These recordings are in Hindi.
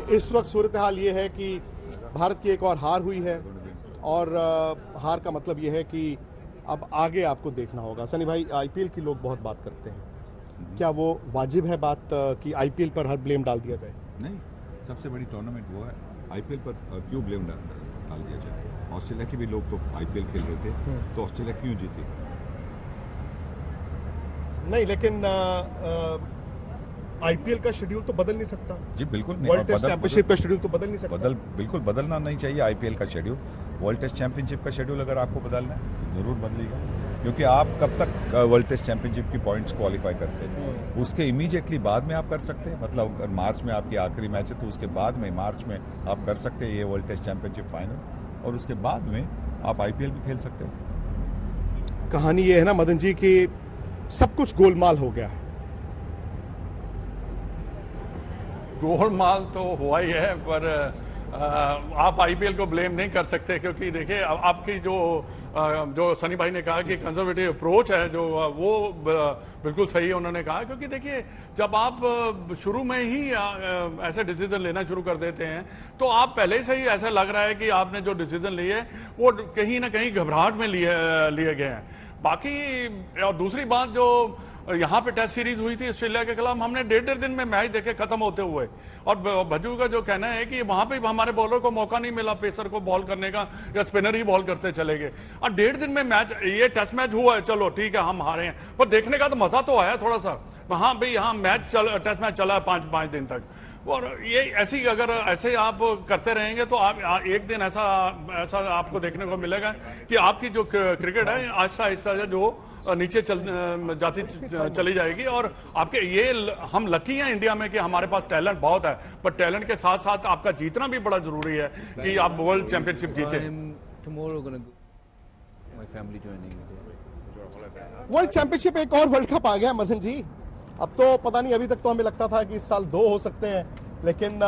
इस वक्त सूरत हाल ये है कि भारत की एक और हार हुई है और हार का मतलब ये है कि अब आगे आपको देखना होगा। सनी भाई, आईपीएल की लोग बहुत बात करते हैं, क्या वो वाजिब है बात कि आईपीएल पर हर ब्लेम डाल दिया जाए? नहीं, सबसे बड़ी टूर्नामेंट वो है, आईपीएल पर क्यों ब्लेम डाल दिया जाए? ऑस्ट्रेलिया के भी लोग तो आईपीएल खेल रहे थे, तो ऑस्ट्रेलिया क्यों जीती? नहीं, लेकिन आईपीएल का शेड्यूल तो बदल नहीं सकता जी बिल्कुल नहीं। वर्ल्ड टेस्ट चैंपियनशिप का शेड्यूल तो बदल नहीं सकता। बिल्कुल बदलना नहीं चाहिए आईपीएल का शेड्यूल। वर्ल्ड टेस्ट चैंपियनशिप का शेड्यूल अगर आपको बदलना है तो जरूर बदलेगा, क्योंकि आप कब तक वर्ल्ड टेस्ट चैंपियनशिप की पॉइंट्स क्वालिफाई करते हैं, उसके इमीडिएटली बाद में आप कर सकते हैं। मतलब अगर मार्च में आपकी आखिरी मैच है तो उसके बाद में मार्च में आप कर सकते हैं ये वर्ल्ड टेस्ट चैंपियनशिप फाइनल, और उसके बाद में आप आईपीएल भी खेल सकते हैं। कहानी ये है ना मदन जी कि सब कुछ गोलमाल हो गया है। गोलमाल तो हुआ ही है, पर आप आईपीएल को ब्लेम नहीं कर सकते, क्योंकि देखिए आपकी जो सनी भाई ने कहा कि कंजर्वेटिव अप्रोच है जो वो बिल्कुल सही है उन्होंने कहा, क्योंकि देखिए जब आप शुरू में ही ऐसे डिसीजन लेना शुरू कर देते हैं तो आप पहले से ही ऐसा लग रहा है कि आपने जो डिसीजन लिए वो कहीं ना कहीं घबराहट में लिए गए हैं। बाकी और दूसरी बात, जो यहाँ पे टेस्ट सीरीज हुई थी ऑस्ट्रेलिया के खिलाफ, हमने 1.5 दिन में मैच देखे खत्म होते हुए, और भज्जू का जो कहना है कि वहां पे हमारे बॉलर को मौका नहीं मिला पेसर को बॉल करने का, या स्पिनर ही बॉल करते चले गए, और 1.5 दिन में मैच, ये टेस्ट मैच हुआ है, चलो ठीक है हम हारे हैं, पर देखने का तो मजा तो आया थोड़ा सा। वहां भाई यहाँ टेस्ट मैच चला है 5 दिन तक, और ये ऐसी अगर ऐसे आप करते रहेंगे तो आप एक दिन ऐसा आपको देखने को मिलेगा कि आपकी जो क्रिकेट है आहिस्ता आहिस्ता जो नीचे जाती चली जाएगी। और आपके ये हम लकी हैं इंडिया में कि हमारे पास टैलेंट बहुत है, पर टैलेंट के साथ साथ आपका जीतना भी बड़ा जरूरी है कि आप वर्ल्ड चैंपियनशिप जीते। वर्ल्ड चैंपियनशिप एक और वर्ल्ड कप आ गया मदन जी। अब तो पता नहीं, अभी तक तो हमें लगता था कि इस साल 2 हो सकते हैं, लेकिन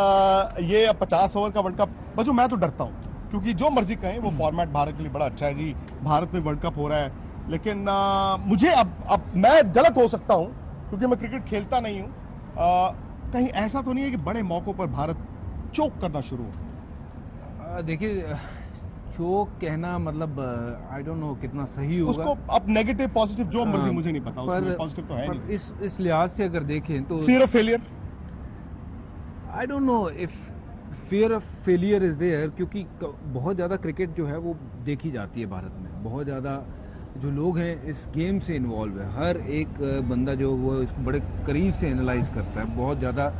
ये अब 50 ओवर का वर्ल्ड कप। बच्चों मैं तो डरता हूँ, क्योंकि जो मर्जी कहें वो फॉर्मेट भारत के लिए बड़ा अच्छा है जी, भारत में वर्ल्ड कप हो रहा है, लेकिन मुझे अब मैं गलत हो सकता हूँ क्योंकि मैं क्रिकेट खेलता नहीं हूँ। कहीं ऐसा तो नहीं है कि बड़े मौकों पर भारत चोक करना शुरू हो? देखिए, चोक कहना मतलब आई डोंट नो कितना सही होगा उसको। अब नेगेटिव पॉजिटिव जो मर्जी, मुझे नहीं पता, उसमें पॉजिटिव तो है नहीं। इस लिहाज से अगर देखें तो fear of failure, I don't know if fear of failure is there, क्योंकि बहुत ज़्यादा क्रिकेट जो है वो देखी जाती है भारत में, बहुत ज़्यादा जो लोग हैं इस गेम से इन्वॉल्व है, हर एक बंदा जो वो इसको बड़े करीब से एनालाइज करता है, बहुत ज़्यादा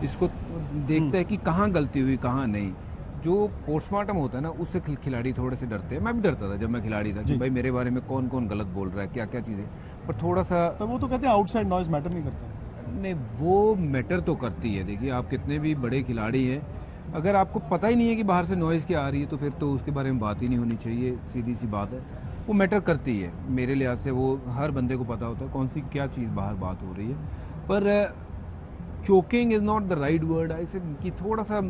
इसको देखता है कि कहाँ गलती हुई कहाँ नहीं। जो पोस्टमार्टम होता है ना, उससे खिलाड़ी थोड़े से डरते हैं। मैं भी डरता था जब मैं खिलाड़ी था कि भाई मेरे बारे में कौन कौन गलत बोल रहा है, क्या क्या चीज़ें, पर थोड़ा सा। पर वो तो कहते हैं आउटसाइड नॉइज मैटर नहीं करता। नहीं, वो मैटर तो करती है। देखिए, आप कितने भी बड़े खिलाड़ी हैं, अगर आपको पता ही नहीं है कि बाहर से नॉइज़ क्या आ रही है तो फिर तो उसके बारे में बात ही नहीं होनी चाहिए, सीधी सी बात है। वो मैटर करती है मेरे लिहाज से, वो हर बंदे को पता होता है कौन सी क्या चीज़ बाहर बात हो रही है। पर choking is not the right word, ऐसे कि थोड़ा सा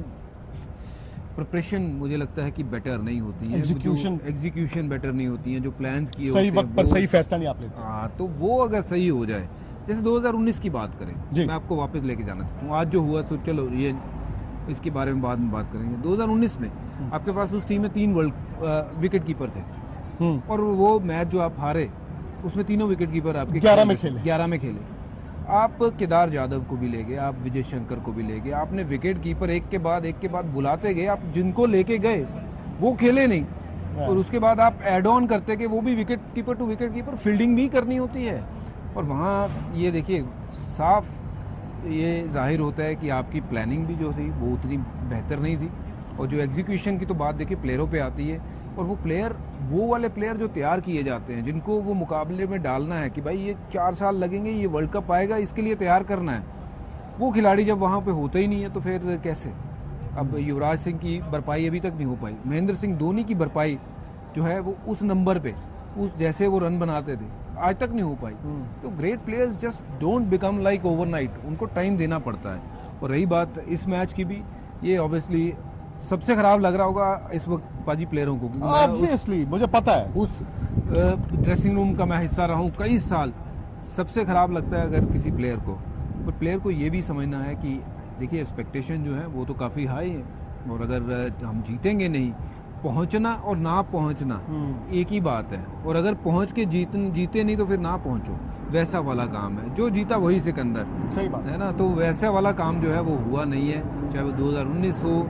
प्रिपरेशन मुझे लगता है कि बेटर नहीं होती है, एग्जीक्यूशन बेटर नहीं होती है, जो प्लान्स किए सही वक्त पर सही फैसला नहीं आप लेते। हाँ, तो वो अगर सही हो जाए, जैसे 2019 की बात करें, मैं आपको वापस लेके जाना चाहता हूँ। आज जो हुआ तो चलो ये इसके बारे में बाद में बात करेंगे। 2019 में आपके पास उस टीम में 3 विकेट कीपर थे, और वो मैच जो आप हारे उसमें तीनों विकेट कीपर आपके 11 में खेले। आप केदार जाधव को भी ले गए, आप विजय शंकर को भी ले गए, आपने विकेट कीपर एक के बाद बुलाते गए, आप जिनको लेके गए वो खेले नहीं, और उसके बाद आप एड ऑन करते गए, वो भी wicket keeper to wicket keeper, fielding भी करनी होती है। और वहाँ ये देखिए साफ ये जाहिर होता है कि आपकी प्लानिंग भी जो थी वो उतनी बेहतर नहीं थी, और जो एग्जीक्यूशन की तो बात देखिए प्लेयरों पे आती है, और वो वाले प्लेयर जो तैयार किए जाते हैं, जिनको वो मुकाबले में डालना है कि भाई ये 4 साल लगेंगे, ये वर्ल्ड कप आएगा, इसके लिए तैयार करना है, वो खिलाड़ी जब वहाँ पे होता ही नहीं है तो फिर कैसे? अब युवराज सिंह की भरपाई अभी तक नहीं हो पाई, महेंद्र सिंह धोनी की भरपाई जो है वो उस नंबर पे, उस जैसे वो रन बनाते थे आज तक नहीं हो पाई। तो great players just don't become like overnight, उनको टाइम देना पड़ता है। और रही बात इस मैच की भी, ये ऑब्वियसली सबसे खराब लग रहा होगा इस वक्त पाजी प्लेयरों को, ऑब्वियसली मुझे पता है, उस ड्रेसिंग रूम का मैं हिस्सा रहा हूँ कई साल। सबसे खराब लगता है अगर किसी प्लेयर को, पर प्लेयर को ये भी समझना है कि देखिए एक्सपेक्टेशन जो है वो तो काफ़ी हाई है, और अगर हम जीतेंगे नहीं, पहुंचना और ना पहुंचना एक ही बात है, और अगर पहुंच के जीते नहीं तो फिर ना पहुंचो, वैसा वाला काम है। जो जीता वही सिकंदर, सही बात है ना। तो वैसा वाला काम जो है वो हुआ नहीं है, चाहे वो 2019 हो,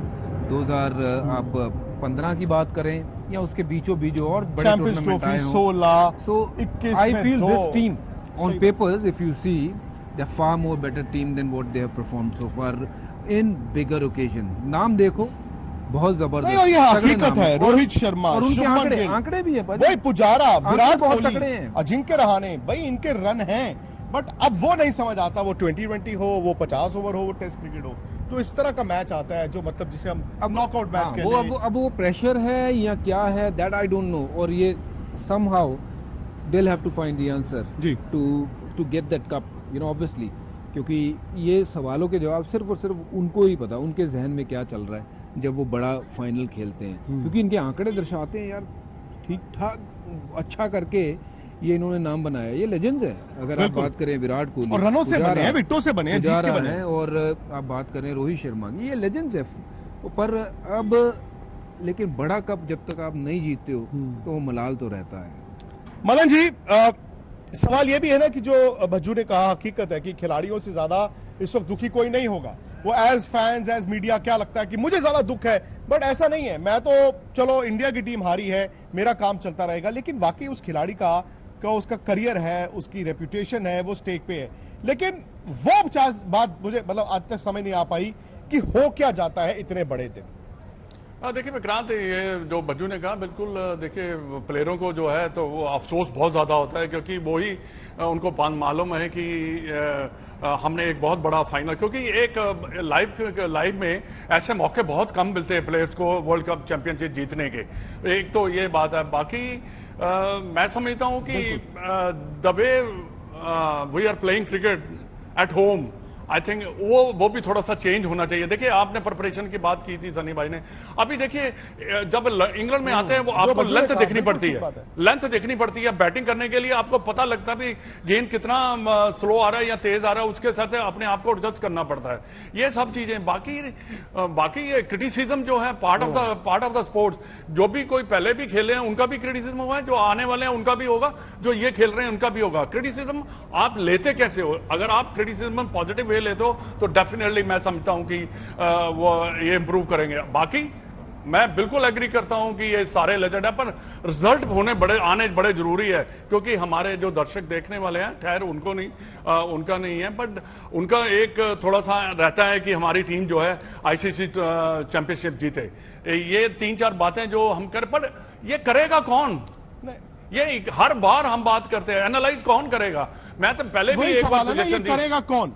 2015 की बात करें, या उसके बीचों बीच और बड़े चैंपियंस टूर्नामेंट आए ट्रॉफी हों। 16, So 21 I में feel दो। this team on सही papers, if you see, they're far more better team than what they have performed so far in bigger occasion. नाम देखो, बहुत जबरदस्त। नहीं, और ये तगड़े हकीकत नाम है, हैं। रोहित शर्मा, और उनके शुभमन आंकड़े गिल, आंकड़े भी है वही पुजारा, विराट बहुत कोहली, तगड़े हैं। अजिंक्य रहाणे, भाई इनके रन हैं, बट अब वो नहीं समझ आता, वो 2020 हो, वो 50 ओवर हो, वो टेस्ट क्रिकेट हो, तो इस तरह का मैच आता है जो मतलब जिसे हम नॉकआउट मैच हाँ, कहते हैं। अब वो प्रेशर है या क्या है, दैट आई डोंट नो। और ये somehow they'll have to find the answer ji. to get that cup, you know, obviously, क्योंकि ये सवालों के जवाब सिर्फ और सिर्फ उनको ही पता, उनके जहन में क्या चल रहा है जब वो बड़ा फाइनल खेलते हैं। क्योंकि इनके आंकड़े दर्शाते हैं यार, ठीक ठाक अच्छा करके ये इन्होंने नाम बनाया। ये लेजेंड्स है। अगर आप बात करें विराट कोहली, और रनों से बने हैं, विकेटों से बने हैं, जीत के पुजारा बने हैं। हैं, और आप बात करें रोहित शर्मा की, ये लेजेंड्स है। पर अब लेकिन बड़ा कप जब तक आप नहीं जीतते हो तो वो मलाल तो रहता है। मदन जी, सवाल ये भी है ना कि जो भज्जू ने कहा, हकीकत है कि खिलाड़ियों से ज्यादा इस वक्त दुखी कोई नहीं होगा। वो एज फैंस, एज मीडिया क्या लगता है कि मुझे ज्यादा दुख है, बट ऐसा नहीं है। मैं तो चलो इंडिया की टीम हारी है, मेरा काम चलता रहेगा, लेकिन वाकई उस खिलाड़ी का उसका करियर है, उसकी रेपुटेशन है, वो स्टेक पे है। लेकिन वो बात मुझे मतलब आज तक समझ नहीं आ पाई कि हो क्या जाता है इतने बड़े दिन। देखिए विक्रांत, ये जो बज्जू ने कहा बिल्कुल, देखिए प्लेयरों को जो है तो वो अफसोस बहुत ज़्यादा होता है, क्योंकि वो ही उनको मालूम है कि हमने एक बहुत बड़ा फाइनल, क्योंकि एक लाइफ में ऐसे मौके बहुत कम मिलते हैं प्लेयर्स को वर्ल्ड कप चैंपियनशिप जीतने के। एक तो ये बात है। बाकी मैं समझता हूँ कि the way we are playing cricket at home, I think वो भी थोड़ा सा चेंज होना चाहिए। देखिए आपने प्रिपरेशन की बात की थी सनी भाई ने, अभी देखिए जब इंग्लैंड में आते हैं वो आपको लेंथ देखनी पड़ती है, लेंथ देखनी पड़ती है। बैटिंग करने के लिए आपको पता लगता है भी गेंद कितना स्लो आ रहा है या तेज आ रहा है, उसके साथ अपने आप को एडजस्ट करना पड़ता है। ये सब चीजें बाकी ये क्रिटिसिज्म जो है पार्ट ऑफ द स्पोर्ट्स। जो भी कोई पहले भी खेले हैं उनका भी क्रिटिसिज्म हुआ है, जो आने वाले हैं उनका भी होगा, जो ये खेल रहे हैं उनका भी होगा। क्रिटिसिज्म आप लेते कैसे हो? अगर आप क्रिटिसिज्म पॉजिटिव लेते हो तो डेफिनेटली मैं समझता हूं कि वो ये इंप्रूव करेंगे। बाकी मैं बिल्कुल एग्री करता हूं कि ये सारे लेजेंड है, पर रिजल्ट आने बड़े जरूरी है, क्योंकि हमारे जो दर्शक देखने वाले हैं, खैर उनका नहीं है, बट उनका एक थोड़ा सा रहता है कि हमारी टीम जो है आईसीसी चैंपियनशिप जीते। ये 3-4 बातें जो हम कर, पर ये करेगा कौन? ये हर बार हम बात करते हैं, एनालाइज कौन करेगा? मैं तो पहले भी एक बार सजेशन दी, करेगा कौन?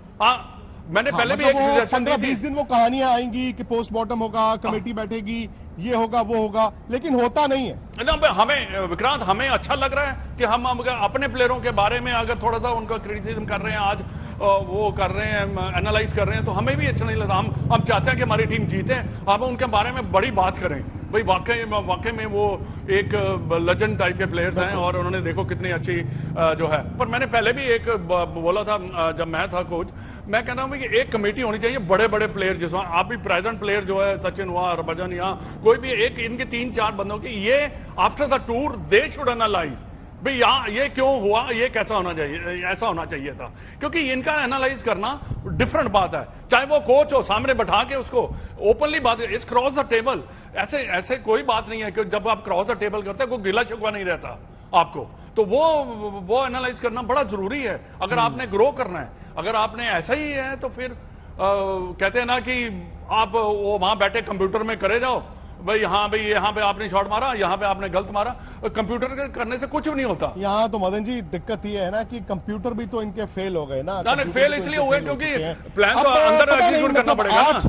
मैंने पहले भी एक सजेशन दी थी। 15-20 दिन वो कहानियां आएंगी कि पोस्टमार्टम होगा, कमेटी बैठेगी, ये होगा वो होगा, लेकिन होता नहीं है ना। हमें विक्रांत, हमें अच्छा लग रहा है कि हम अपने प्लेयरों के बारे में अगर थोड़ा सा उनका क्रिटिसिज्म कर रहे हैं, आज वो कर रहे हैं, एनालाइज कर रहे हैं, तो हमें भी अच्छा नहीं लगता। हम चाहते हैं कि हमारी टीम जीते, हम उनके बारे में बड़ी बात करें। भाई वाकई में वो एक लेजेंड टाइप के प्लेयर्स हैं, और उन्होंने देखो कितनी अच्छी जो है। पर मैंने पहले भी एक बोला था जब मैं था कोच, मैं कहता हूं कि एक कमेटी होनी चाहिए, बड़े बड़े प्लेयर जिसमें आप भी प्रेजेंट प्लेयर जो है, सचिन हुआ, हरभजन, या कोई भी एक इनके 3-4 बंदों की, ये after the tour they should analyse भाई यहाँ ये क्यों हुआ, ये कैसा होना चाहिए, ऐसा होना चाहिए था। क्योंकि इनका एनालाइज करना डिफरेंट बात है, चाहे वो कोच हो, सामने बैठा के उसको ओपनली बात, इस क्रॉस द टेबल ऐसे कोई बात नहीं है कि जब आप क्रॉस द टेबल करते हैं कोई गिला शिकवा नहीं रहता आपको, तो वो एनालाइज करना बड़ा जरूरी है अगर आपने ग्रो करना है। अगर आपने ऐसा ही है तो फिर कहते हैं ना कि आप वो वहां बैठे कंप्यूटर में करे जाओ, भाई यहाँ पे आपने शॉट मारा, यहाँ पे आपने गलत मारा, कंप्यूटर के करने से कुछ भी नहीं होता। यहाँ तो मदन जी दिक्कत ये है ना कि कंप्यूटर भी तो इनके फेल हो गए ना। फेल इसलिए हुए क्योंकि प्लान तो अंदर एग्जीक्यूट करना पड़ेगा ना।